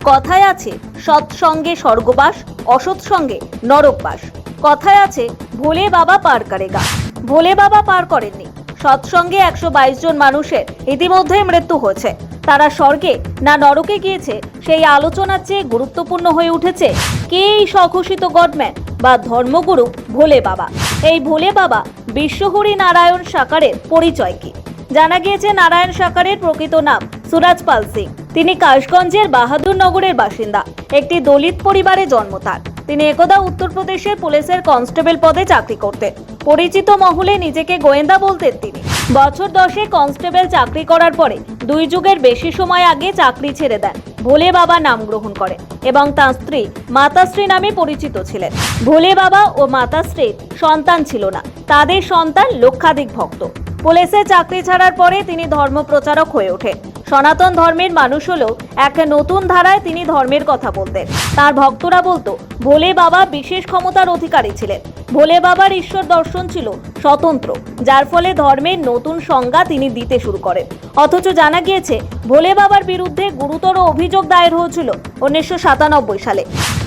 কথায় আছে সৎসঙ্গে স্বর্গবাস, অসৎ সঙ্গে নরকবাস। কথায় আছে ভোলে বাবা পার করেগা। ভোলে বাবা পার করেননি। সৎসঙ্গে 122 জন মানুষের ইতিমধ্যে মৃত্যু হয়েছে। তারা স্বর্গে না নরকে গিয়েছে সেই আলোচনার চেয়ে গুরুত্বপূর্ণ হয়ে উঠেছে কে এই স্বঘোষিত গডম্যান বা ধর্মগুরু ভোলে বাবা। এই ভোলে বাবা বিশ্বহরি নারায়ণ সাকারের পরিচয় কি? জানা গিয়েছে নারায়ণ সাকারের প্রকৃত নাম সুরাজপাল সিং। তিনি কাশগঞ্জের বাহাদুরনগরের বাসিন্দা। একটি দলিত পরিবারে জন্ম তার। তিনি একদা উত্তরপ্রদেশের পুলিশের কনস্টেবল পদে চাকরি করতেন। পরিচিত মহলে নিজেকে গোয়েন্দা বলতেন তিনি। বছর 10 কনস্টেবল চাকরি করার পরে 2 যুগের বেশি সময় আগে চাকরি ছেড়ে দেন। ভোলে বাবা নাম গ্রহণ করেন এবং তার স্ত্রী মাতাশ্রী নামে পরিচিত ছিলেন। ভোলে বাবা ও মাতাশ্রীর সন্তান ছিল না। তাদের সন্তান লক্ষাধিক ভক্ত। পুলিশে চাকরি ছাড়ার পরে তিনি ধর্মপ্রচারক হয়ে ওঠেন। সনাতন ধর্মের মানুষ হলেও এক নতুন ধারায় তিনি ধর্মের কথা বলতেন। তার ভক্তরা বলতো ভোলে বাবা বিশেষ ক্ষমতার অধিকারী ছিলেন। ভোলে বাবার ঈশ্বর দর্শন ছিল স্বতন্ত্র, যার ফলে ধর্মের নতুন সংজ্ঞা তিনি দিতে শুরু করেন। অথচ জানা গিয়েছে ভোলে বাবার বিরুদ্ধে গুরুতর অভিযোগ দায়ের হয়েছিল 1997 সালে।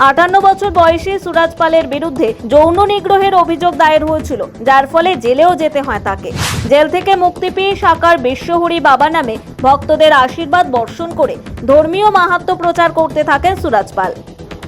58 বছর বয়সী সুরাজপালের বিরুদ্ধে যৌন নিগ্রহের অভিযোগ দায়ের হয়েছিল, যার ফলে জেলেও যেতে হয় তাকে। জেল থেকে মুক্তি পেয়ে সাকার বিশ্বহরি বাবা নামে ভক্তদের আশীর্বাদ বর্ষণ করে ধর্মীয় মাহাত্ম্য প্রচার করতে থাকেন সুরাজপাল।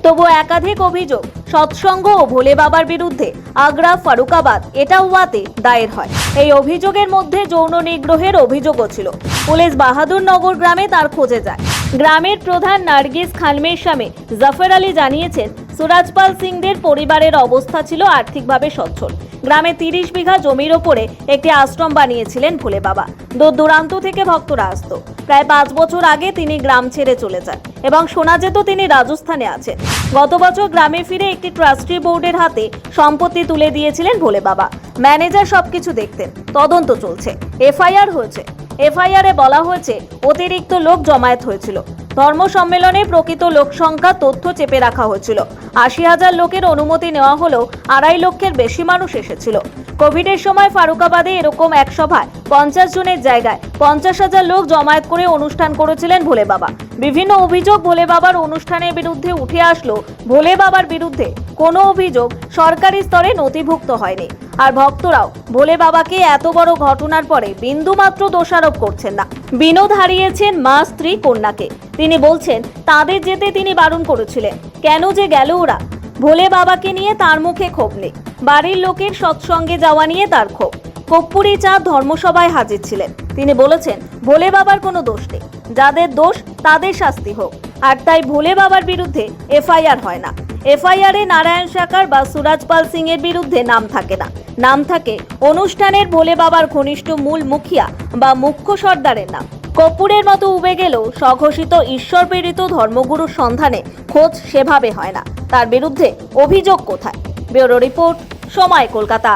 তবু একাধিক অভিযোগ সৎসঙ্গ ও ভোলে বাবার বিরুদ্ধে আগ্রা, ফারুকাবাদ, এটাওয়াতে দায়ের হয়। এই অভিযোগের মধ্যে যৌন নিগ্রহের অভিযোগও ছিল। পুলিশ বাহাদুরনগর গ্রামে তার খোঁজে যায়। গ্রামের প্রধান নার্গিস খানমের স্বামী জাফর আলী জানিয়েছেন সুরাজপাল সিংদের পরিবারের অবস্থা ছিল আর্থিকভাবে সচ্ছল। গ্রামে 30 বিঘা জমির ওপরে একটি আশ্রম বানিয়েছিলেন ভোলে বাবা। দূর দূরান্ত থেকে ভক্তরা আসত। প্রায় 5 বছর আগে তিনি গ্রাম ছেড়ে চলে যান এবং শোনা যেত তিনি রাজস্থানে আছেন। গত বছর গ্রামে ফিরে একটি ট্রাস্টি বোর্ডের হাতে সম্পত্তি তুলে দিয়েছিলেন ভোলে বাবা। ম্যানেজার সবকিছু দেখতেন। তদন্ত চলছে। এফআইআর হয়েছে। এফআইআরে বলা হয়েছে অতিরিক্ত লোক জমায়েত হয়েছিল। ধর্ম সম্মেলনে প্রকৃত লোক সংখ্যা তথ্য চেপে রাখা হয়েছিল। 80,000 লোকের অনুমতি নেওয়া হলেও 2.5 লক্ষের বেশি মানুষ এসেছিল। কোভিডের সময় ফারুকাবাদে এরকম এক সভায় 50 জনের জায়গায় 50,000 লোক জমায়েত করে অনুষ্ঠান করেছিলেন ভোলে বাবা। বিভিন্ন অভিযোগ ভোলে বাবার অনুষ্ঠানের বিরুদ্ধে উঠে আসলো। ভোলে বাবার বিরুদ্ধে কোনো অভিযোগ সরকারি স্তরে নথিভুক্ত হয়নি। আর ভক্তরাও ভোলে বাবাকে এত বড় ঘটনার পরে বিন্দুমাত্র দোষারোপ করছেন না। বিনোদ হারিয়েছেন মা, স্ত্রী, কন্যাকে। তিনি বলছেন তাদের যেতে তিনি বারণ করেছিলেন। কেন যে গেল ওরা? ভোলে বাবাকে নিয়ে তার মুখে ক্ষোভ নেই। বাড়ির লোকের সৎসঙ্গে যাওয়া নিয়ে তার ক্ষোভ। কর্পূরী চাঁদ ধর্মসভায় হাজির ছিলেন। তিনি বলেছেন ভোলে বাবার কোনো দোষ নেই। যাদের দোষ তাদের শাস্তি হোক। আর তাই ভোলে বাবার বিরুদ্ধে এফআইআর হয় না। এফআইআরে নারায়ণ সাকার বা সুরাজপাল সিং এর বিরুদ্ধে নাম থাকে না। নাম থাকে অনুষ্ঠানের ভোলে বাবার ঘনিষ্ঠ মূল মুখিয়া বা মুখ্য সর্দারের নাম। কর্পূরের মতো উবে গেলেও স্বঘোষিত ঈশ্বর প্রেরিত ধর্মগুরুর সন্ধানে খোঁজ সেভাবে হয় না। তার বিরুদ্ধে অভিযোগ কোথায়? ব্যুরো রিপোর্ট, সময়, কলকাতা।